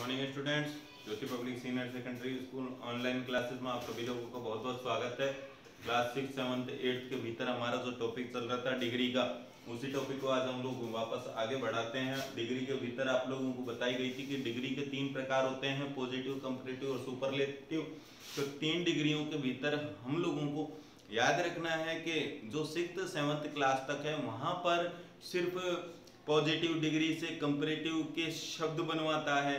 Morning students, Jyoti public senior secondary school online classes में आप सभी लोगों का बहुत बहुत स्वागत है। क्लास 6, 7, 8 के भीतर हमारा जो टॉपिक चल रहा था डिग्री का, उसी टॉपिक को आज हम लोग वापस आगे बढ़ाते हैं। डिग्री के भीतर आप लोगों को बताई गई थी कि डिग्री के 3 प्रकार होते हैं, पॉजिटिव, कंपैरेटिव और सुपरलेटिव। तो 3 डिग्रियों के भीतर हम लोगों को याद रखना है कि जो 6th 7th क्लास तक है वहाँ पर सिर्फ पॉजिटिव डिग्री से कंपैरेटिव के शब्द बनवाता है।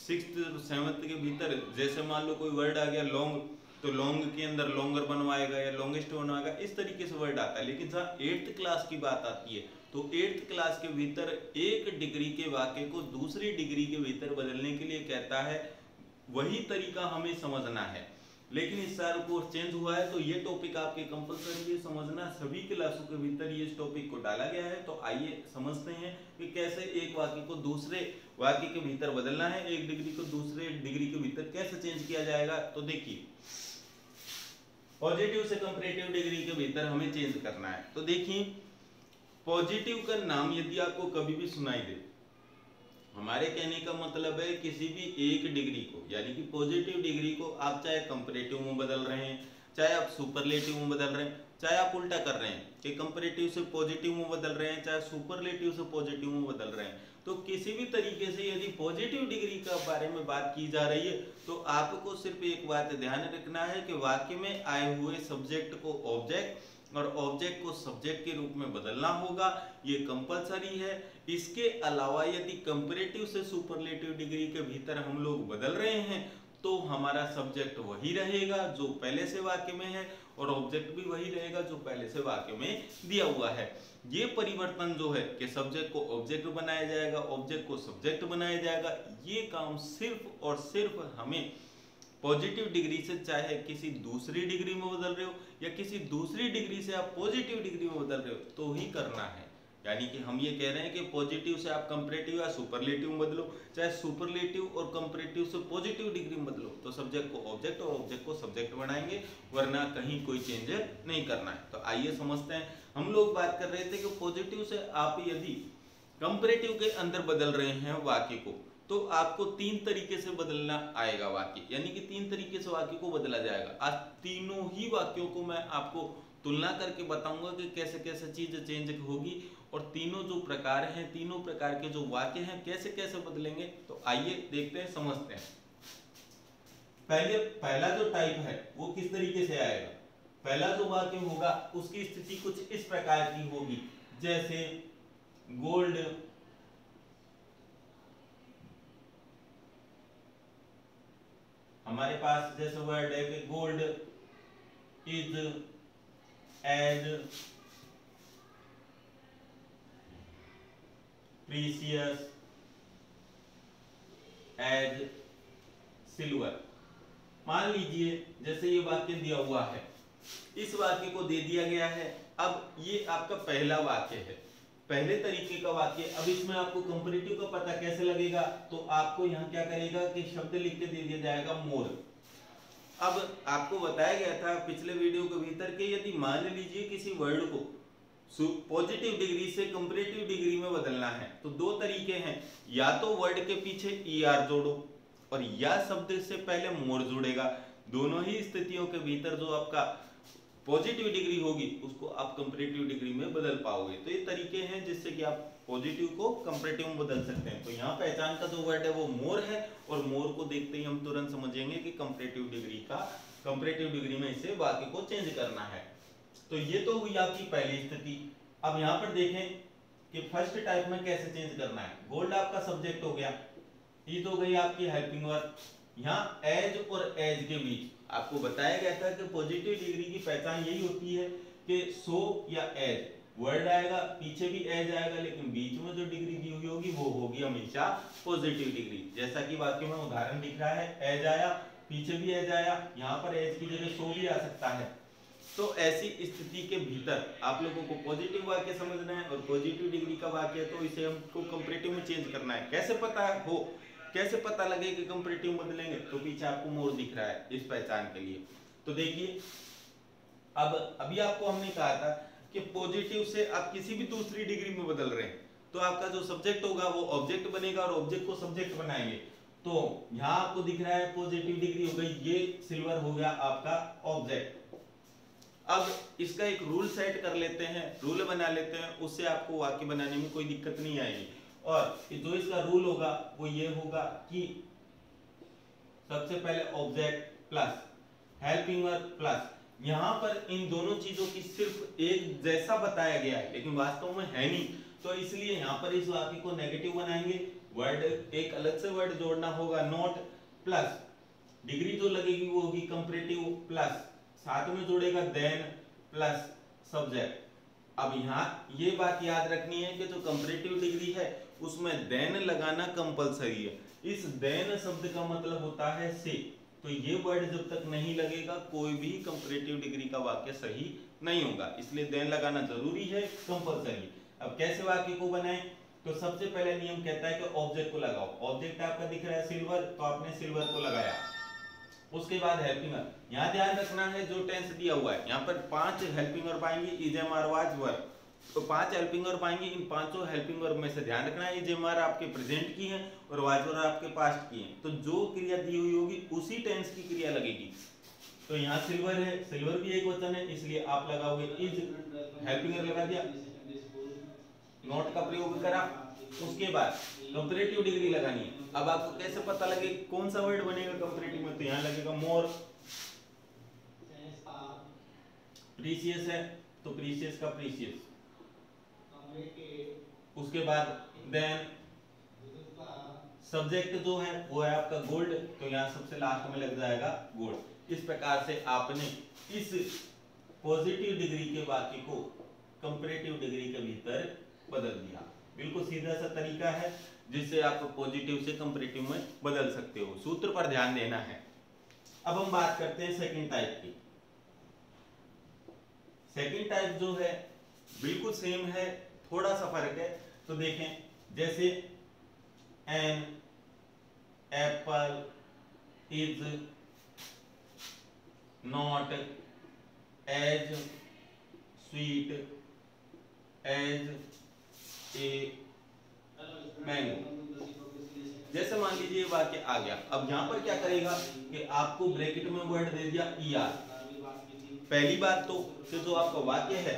6th 7th के भीतर जैसे मान लो कोई वर्ड आ गया लॉन्ग, तो लॉन्ग के अंदर लॉन्गर बनवाएगा या लॉन्गेस्ट बनवाएगा, इस तरीके से वर्ड आता है। लेकिन जहाँ 8th क्लास की बात आती है तो 8th क्लास के भीतर एक डिग्री के वाक्य को दूसरी डिग्री के भीतर बदलने के लिए कहता है, वही तरीका हमें समझना है। लेकिन इस साल कोर्स चेंज हुआ है तो ये टॉपिक आपके कंपलसरी है समझना, सभी क्लासों के भीतर ये इस टॉपिक को डाला गया है। तो आइए समझते हैं कि कैसे एक वाक्य को दूसरे वाक्य के भीतर बदलना है, एक डिग्री को दूसरे डिग्री के भीतर कैसे चेंज किया जाएगा। तो देखिए, पॉजिटिव से कंपैरेटिव डिग्री के भीतर हमें चेंज करना है। तो देखिए, पॉजिटिव का नाम यदि आपको कभी भी सुनाई दे, हमारे कहने का मतलब है किसी भी एक डिग्री को, यानी कि पॉजिटिव डिग्री को आप चाहे कंपैरेटिव में बदल रहे हैं, चाहे आप सुपरलेटिव में बदल रहे हैं, चाहे आप उल्टा कर रहे हैं कि कंपैरेटिव से पॉजिटिव में बदल रहे हैं, चाहे सुपरलेटिव से पॉजिटिव में बदल रहे हैं, तो किसी भी तरीके से यदि पॉजिटिव डिग्री का बारे में बात की जा रही है तो आपको सिर्फ एक बात ध्यान रखना है कि वाक्य में आए हुए सब्जेक्ट को ऑब्जेक्ट और ऑब्जेक्ट को सब्जेक्ट के रूप में बदलना होगा, ये कंपलसरी है। इसके अलावा यदि कंपैरेटिव से सुपरलेटिव डिग्री के भीतर हम लोग बदल रहे हैं तो हमारा सब्जेक्ट वही रहेगा जो पहले से वाक्य में है और ऑब्जेक्ट भी वही रहेगा जो पहले से वाक्य में दिया हुआ है। ये परिवर्तन जो है कि सब्जेक्ट को ऑब्जेक्ट बनाया जाएगा, ऑब्जेक्ट को सब्जेक्ट बनाया जाएगा, ये काम सिर्फ और सिर्फ हमें पॉजिटिव डिग्री से चाहे किसी दूसरी डिग्री में बदल रहे हो या किसी दूसरी डिग्री से आप पॉजिटिव डिग्री में बदल रहे हो तो ही करना है। यानी कि हम ये कह रहे हैं कि पॉजिटिव से आप कंपैरेटिव या सुपरलेटिव में बदलो, चाहे सुपरलेटिव और कंपैरेटिव से पॉजिटिव डिग्री में बदलो, तो सब्जेक्ट को ऑब्जेक्ट और ऑब्जेक्ट को सब्जेक्ट बनाएंगे, वरना कहीं कोई चेंज नहीं करना है। तो आइए समझते हैं। हम लोग बात कर रहे थे कि पॉजिटिव से आप यदि कंपैरेटिव के अंदर बदल रहे हैं वाक्य को तो आपको 3 तरीके से बदलना आएगा वाक्य, यानी कि 3 तरीके से वाक्य को बदला जाएगा। आज तीनों ही वाक्यों को मैं आपको तुलना करके बताऊंगा कि कैसे कैसे चीज चेंज होगी और तीनों जो प्रकार हैं, तीनों प्रकार के जो वाक्य हैं कैसे कैसे बदलेंगे। तो आइए देखते हैं, समझते हैं। पहला जो टाइप है वो किस तरीके से आएगा। पहला जो वाक्य होगा उसकी स्थिति कुछ इस प्रकार की होगी, जैसे गोल्ड हमारे पास जैसे वर्ड है कि gold is as precious as silver. मान लीजिए जैसे ये वाक्य दिया हुआ है, इस वाक्य को दे दिया गया है। अब ये आपका पहला वाक्य है, पहले तरीके का वाक्य। अब इसमें आपको कंपैरेटिव का पता कैसे लगेगा, तो आपको यहाँ क्या करेगा कि शब्द लिख के दे दिया जाएगा मोर। अब आपको बताया गया था पिछले वीडियो के भीतर कि यदि मान लीजिए किसी वर्ड को पॉजिटिव डिग्री से कंपैरेटिव डिग्री में बदलना है तो 2 तरीके हैं, या तो वर्ड के पीछे ER जोड़ो और या शब्द से पहले मोर जुड़ेगा। दोनों ही स्थितियों के भीतर जो आपका पॉजिटिव डिग्री होगी उसको आप कंपैरेटिव डिग्री में बदल पाओगे। तो ये तरीके हैं जिससे कि आप पॉजिटिव को कंपैरेटिव में बदल सकते हैं। तो यहाँ पहचान का जो वर्ड है वो मोर है और मोर को देखते ही हम तुरंत समझेंगे कि कंपैरेटिव डिग्री में इसे वाक्य को चेंज करना है। तो ये तो हुई आपकी पहली स्थिति। अब यहाँ पर देखें कि फर्स्ट टाइप में कैसे चेंज करना है। गोल्ड आपका सब्जेक्ट हो गया, ये तो गई आपकी हेल्पिंग वर्ब। यहाँ एज और एज के बीच आपको बताया गया था कि पॉजिटिव डिग्री की पहचान यही होती है कि सो या एज वर्ड आएगा, पीछे भी एज आएगा, लेकिन बीच में जो डिग्री दी हुई होगी वो होगी हमेशा पॉजिटिव डिग्री। जैसा कि वाक्य में उदाहरण दिख रहा है, एज आया, पीछे भी एज आया, यहाँ पर एज की जगह सो भी आ सकता है। तो ऐसी स्थिति के भीतर आप लोगों को पॉजिटिव वाक्य समझना है और पॉजिटिव डिग्री का वाक्य है तो इसे हमको कंपैरेटिव में चेंज करना है। कैसे पता लगे कि कंपैरेटिव में बदलेंगे, तो पीछे आपको मोर दिख रहा है इस पहचान के लिए। तो देखिए, अब अभी आपको हमने कहा था कि पॉजिटिव से आप किसी भी दूसरी डिग्री में बदल रहे हैं तो आपका जो सब्जेक्ट होगा वो ऑब्जेक्ट बनेगा और ऑब्जेक्ट को सब्जेक्ट बनाएंगे। तो यहाँ आपको दिख रहा है पॉजिटिव डिग्री हो गई, ये सिल्वर हो गया आपका ऑब्जेक्ट। अब इसका एक रूल सेट कर लेते हैं, रूल बना लेते हैं, उससे आपको वाक्य बनाने में कोई दिक्कत नहीं आएगी। और जो इसका रूल होगा वो ये होगा कि सबसे पहले object plus helping verb plus, यहां पर इन दोनों चीजों की सिर्फ एक जैसा बताया गया है लेकिन वास्तव में है नहीं, तो इसलिए यहां पर इस वाक्य को नेगेटिव बनाएंगे। वर्ड एक अलग से वर्ड जोड़ना होगा नॉट, प्लस डिग्री जो लगेगी वो होगी कंपैरेटिव, प्लस साथ में जोड़ेगा देन प्लस सब्जेक्ट। अब यहाँ ये बात याद रखनी है कि जो कंपैरेटिव डिग्री है उसमें देन लगाना कंपलसरी है। इस देन शब्द का मतलब होता है से, तो ये वर्ड जब तक नहीं लगेगा कोई भी कंपैरेटिव डिग्री का वाक्य सही नहीं होगा, इसलिए देन लगाना जरूरी है, कंपलसरी। अब कैसे वाक्य को बनाएं, तो सबसे पहले नियम कहता है कि ऑब्जेक्ट को लगाओ। ऑब्जेक्ट आपका दिख रहा है सिल्वर, तो आपने सिल्वर को लगाया। उसके बाद हेल्पिंग वर्ब, यहाँ ध्यान रखना है जो टेंस दिया हुआ है, यहाँ पर 5 हेल्पिंग वर्ब आएंगे, is am are was were, तो 5 हेल्पिंग वर्ब आएंगे। इन पांचों हेल्पिंग वर्ब में से ध्यान रखना है इज एम आर आपके प्रेजेंट की हैं और वाज वर आपके पास्ट की हैं, तो जो क्रिया दी हुई होगी उसी टेंस की क्रिया लगेगी। तो यहाँ सिल्वर है, सिल्वर भी एक वचन है, इसलिए आप लगाओगे इज, हेल्पिंग वर्ब लगा दिया, नॉट का प्रयोग करा। उसके बाद कंपैरेटिव डिग्री लगानी है। अब आपको कैसे पता लगे कौन सा वर्ड बनेगा कंपैरेटिव में, तो यहाँ लगेगा मोर। प्रीसियस है तो प्रीसियस का प्रीसियस, उसके बाद देन सब्जेक्ट जो है वो है आपका गोल्ड, तो यहाँ सबसे लास्ट में लग जाएगा गोल्ड। इस प्रकार से आपने इस पॉजिटिव डिग्री के वाक्य को कंपैरेटिव डिग्री के भीतर बदल दिया। बिल्कुल सीधा सा तरीका है जिससे आप पॉजिटिव से कंपैरेटिव में बदल सकते हो। सूत्र पर ध्यान देना है। अब हम बात करते हैं सेकंड टाइप की। सेकंड टाइप जो है बिल्कुल सेम है, थोड़ा सा फर्क है। तो देखें, जैसे an apple is not as sweet as a mango. जैसे मान लीजिए वाक्य आ गया, अब यहां पर क्या करेगा कि आपको ब्रैकेट में वर्ड दे दिया ईआर। पहली बात तो कि जो आपका वाक्य है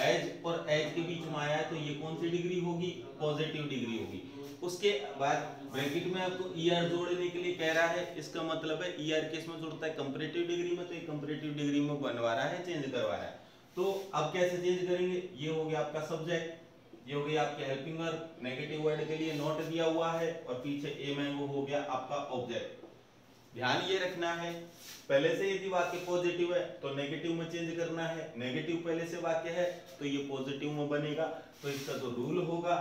एज और एज के बीच में आया है, तो ये कौन सी डिग्री होगी, पॉजिटिव डिग्री होगी। उसके बाद ब्रैकेट में आपको ईआर जोड़ने के लिए कह रहा है, इसका मतलब है ईआर किस में जुड़ता है, कंपैरेटिव डिग्री में, तो ये कंपैरेटिव डिग्री में बनवा रहा है, चेंज करवा रहा है। तो अब कैसे चेंज करेंगे, ये हो गया आपका सब्जेक्ट, ये हो गया आपके हेल्पिंग वर्ब, नेगेटिव वर्ड के लिए नॉट दिया हुआ है, और पीछे ए मैंगो हो गया आपका ऑब्जेक्ट। ध्यान ये रखना है, पहले से यदि वाक्य पॉजिटिव है तो नेगेटिव में चेंज करना है, नेगेटिव पहले से वाक्य है तो ये पॉजिटिव में बनेगा। तो इसका जो रूल होगा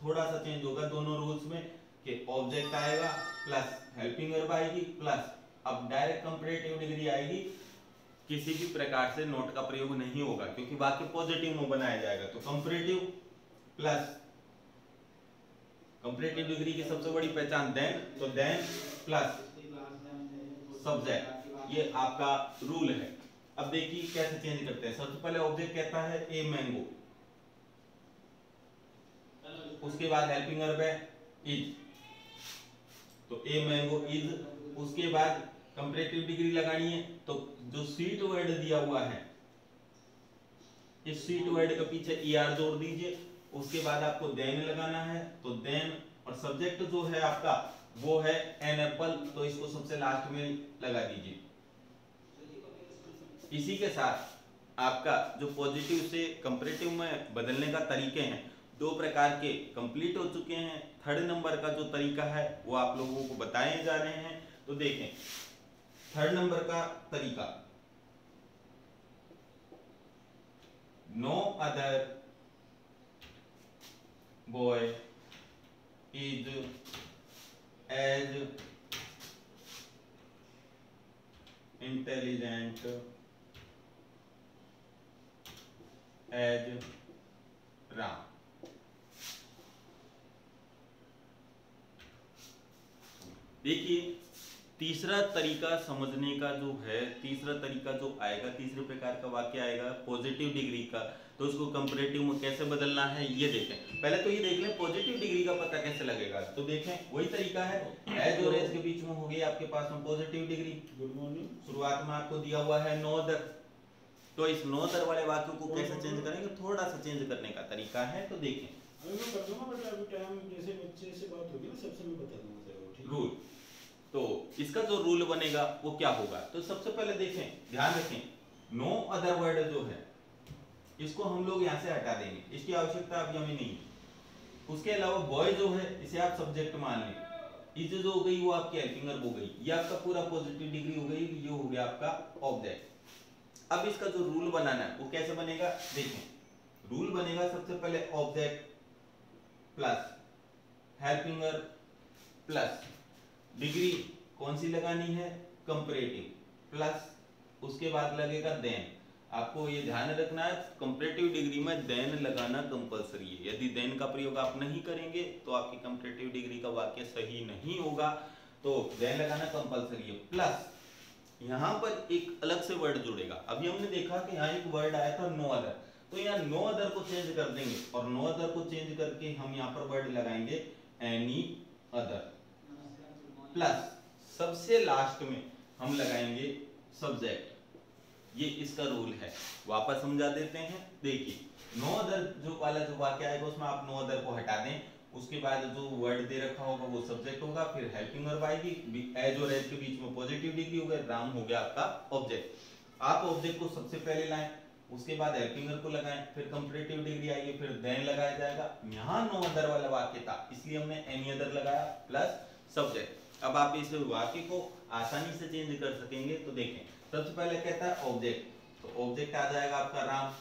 थोड़ा सा चेंज होगा दोनों रूल्स में, कि ऑब्जेक्ट आएगा प्लस हेल्पिंग वर्ब आएगी प्लस अब डायरेक्ट कंपैरेटिव डिग्री आएगी, किसी भी प्रकार से नॉट का प्रयोग नहीं होगा क्योंकि वाक्य पॉजिटिव में बनाया जाएगा। तो कंपैरेटिव प्लस कंपैरेटिव डिग्री की सबसे बड़ी पहचान देन, तो देन प्लस सब्जेक्ट, ये आपका रूल है। अब देखिए कैसे चेंज करते हैं। सबसे पहले ऑब्जेक्ट कहता है ए मैंगो, उसके बाद हेल्पिंग वर्ब है इज, तो ए मैंगो इज। उसके बाद कंपैरेटिव डिग्री लगानी है, तो जो स्वीट वर्ड दिया हुआ है इस स्वीट वर्ड के पीछे ईआर जोड़ दीजिए। उसके बाद आपको देन लगाना है, तो देन, और सब्जेक्ट जो है आपका वो है एन एप्पल, तो इसको सबसे लास्ट में लगा दीजिए। इसी के साथ आपका जो पॉजिटिव से कंपैरेटिव में बदलने का तरीके हैं, 2 प्रकार के कंप्लीट हो चुके हैं। थर्ड नंबर का जो तरीका है वो आप लोगों को बताए जा रहे हैं। तो देखें थर्ड नंबर का तरीका, no other boy is as intelligent as Ram. देखिए तीसरा तरीका समझने का जो है, तीसरा तरीका जो आएगा, तीसरे प्रकार का वाक्य आएगा पॉजिटिव डिग्री का, तो उसको कंपैरेटिव में कैसे बदलना है ये देखें। पहले तो ये देख लें पॉजिटिव डिग्री का पता कैसे लगेगा। तो देखें वही तरीका है, एज और एज के बीच में हो गई आपके पास में पॉजिटिव डिग्री। Good morning. शुरुआत में आपको दिया हुआ है नो अदर, तो इस नो अदर वाले वाक्य को कैसे चेंज करेंगे, थोड़ा सा चेंज करने का तरीका है। तो देखें रूल, तो इसका जो रूल बनेगा वो क्या होगा। तो सबसे पहले देखें, ध्यान रखें, नो अदर वर्ड जो है इसको हम लोग यहाँ से हटा देंगे, इसकी आवश्यकता अभी हमें नहीं है। उसके अलावा बॉय जो है इसे आप सब्जेक्ट मान लें, इज जो हो गई वो आपकी हेल्पिंग वर्ब हो गई, ये आपका पूरा पॉजिटिव डिग्री हो गई, ये हो गया आपका ऑब्जेक्ट। अब इसका जो रूल बनाना है वो कैसे बनेगा, देखें रूल बनेगा सबसे पहले object plus helping verb plus degree कौन सी लगानी है, कंपैरेटिव, प्लस उसके बाद लगेगा देन। आपको ये ध्यान रखना है कंपैरेटिव डिग्री में देन लगाना कंपलसरी है। यदि देन का प्रयोग आप नहीं करेंगे तो आपकी कंपैरेटिव डिग्री का वाक्य सही नहीं होगा, तो देन लगाना कंपलसरी है। प्लस यहाँ पर एक अलग से वर्ड जुड़ेगा। अभी हमने देखा कि यहाँ एक वर्ड आया था नो अदर, तो यहाँ नो अदर को चेंज कर देंगे और नो अदर को चेंज करके हम यहाँ पर वर्ड लगाएंगे एनी अदर, प्लस सबसे लास्ट में हम लगाएंगे सब्जेक्ट। ये इसका रूल है, वापस समझा देते हैं। देखिए नो अदर जो वाला जो वाक्य आएगा उसमें आप नो अदर को हटा दें, उसके बाद जो वर्ड दे रखा होगा वो सब्जेक्ट होगा, फिर हेल्पिंग वर्ब आएगी, एज और एज के बीच में पॉजिटिव डिग्री हो गया, राम हो गया आपका ऑब्जेक्ट। आप ऑब्जेक्ट को सबसे पहले लाएं, उसके बाद हेल्पिंग वर्ब को लगाएं, फिर कंपैरेटिव डिग्री आएगी, फिर देन लगाया जाएगा। यहाँ नो अदर वाला वाक्य था इसलिए हमने एनी अदर लगाया प्लस सब्जेक्ट। अब आप इस वाक्य को आसानी से चेंज कर सकेंगे। तो देखें सबसे पहले कहता है ऑब्जेक्ट, तो ऑब्जेक्ट आ जाएगा आपका राम,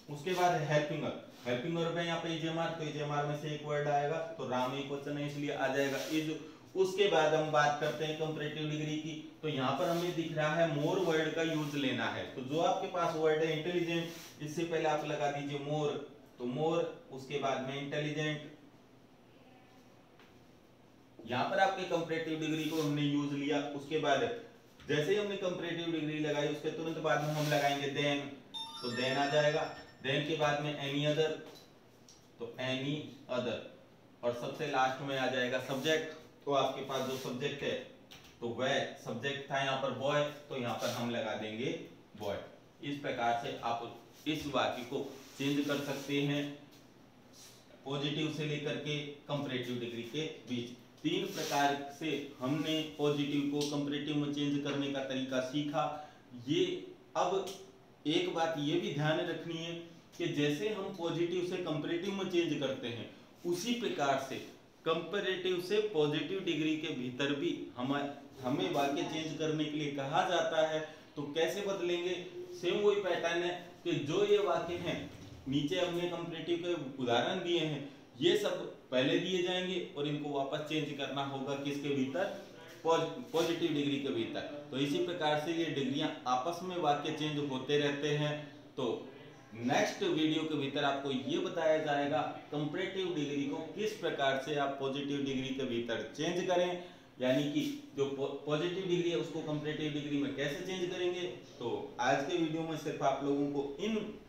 उसके बाद हेल्पिंग वर्ब, हेल्पिंग वर्ब है यहाँ पे इजेमार, तो इजेमार में से एक वर्ड आएगा, तो राम एक वचन है इसलिए आ जाएगा इज। उसके बाद हम बात करते हैं कंपैरेटिव डिग्री की, तो यहाँ पर हमें दिख रहा है मोर वर्ड का यूज लेना है। तो जो आपके पास वर्ड है इंटेलिजेंट, इससे पहले आप लगा दीजिए मोर, तो मोर, उसके बाद में इंटेलिजेंट। यहाँ पर आपके कंपैरेटिव डिग्री को हमने यूज लिया, उसके बाद जैसे ही हमने कंपैरेटिव डिग्री लगाई उसके तुरंत बाद में हम लगाएंगे देन, तो देन आ जाएगा। देन के बाद में एनी अदर, तो एनी अदर, और सबसे लास्ट में आ जाएगा सब्जेक्ट। तो आपके पास जो सब्जेक्ट है तो वह सब्जेक्ट था यहाँ पर बॉय, तो यहाँ पर हम लगा देंगे बॉय। इस प्रकार से आप इस वाक्य को चेंज कर सकते हैं पॉजिटिव से लेकर के कंपैरेटिव डिग्री के बीच। 3 प्रकार से हमने पॉजिटिव को कंपैरेटिव में चेंज करने का तरीका सीखा। ये अब एक बात ये भी ध्यान रखनी है कि जैसे हम पॉजिटिव से कंपैरेटिव में चेंज करते हैं उसी प्रकार से कंपैरेटिव से पॉजिटिव डिग्री के भीतर भी हमें वाक्य चेंज करने के लिए कहा जाता है। तो कैसे बदलेंगे, सेम वही पैटर्न है कि जो ये वाक्य हैं नीचे हमने कंपैरेटिव के उदाहरण दिए हैं, ये सब पहले दिए जाएंगे और इनको वापस चेंज करना होगा किसके भीतर, पॉजिटिव डिग्री के भीतर। तो इसी प्रकार से ये डिग्रियां आपस में वाक्य चेंज होते रहते हैं। तो नेक्स्ट वीडियो के भीतर आपको ये बताया जाएगा कंपैरेटिव डिग्री को किस प्रकार से आप पॉजिटिव डिग्री के भीतर चेंज करें, यानी कि जो पॉजिटिव डिग्री है उसको कंपैरेटिव डिग्री में कैसे चेंज करेंगे। तो आज के वीडियो में सिर्फ आप लोगों को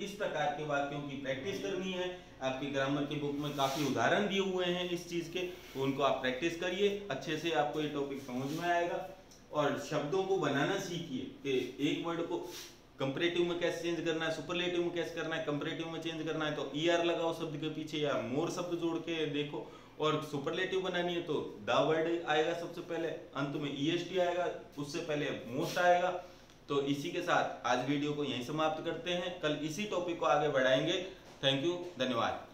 इस प्रकार के वाक्यों की प्रैक्टिस करनी है। आपकी ग्रामर की बुक में काफी उदाहरण दिए हुए हैं इस चीज के, तो उनको आप प्रैक्टिस करिए, अच्छे से आपको ये टॉपिक समझ में आएगा। और शब्दों को बनाना सीखिए कि एक वर्ड को कंपैरेटिव में कैसे चेंज करना है, सुपरलेटिव में कैसे करना है, कंपैरेटिव में चेंज करना है तो ईआर लगाओ शब्द के पीछे या मोर शब्द जोड़ के देखो, और सुपरलेटिव बनानी है तो द वर्ड आएगा सबसे पहले, अंत में ईएसटी आएगा, उससे पहले मोस्ट आएगा। तो इसी के साथ आज वीडियो को यहीं समाप्त करते हैं, कल इसी टॉपिक को आगे बढ़ाएंगे। थैंक यू, धन्यवाद।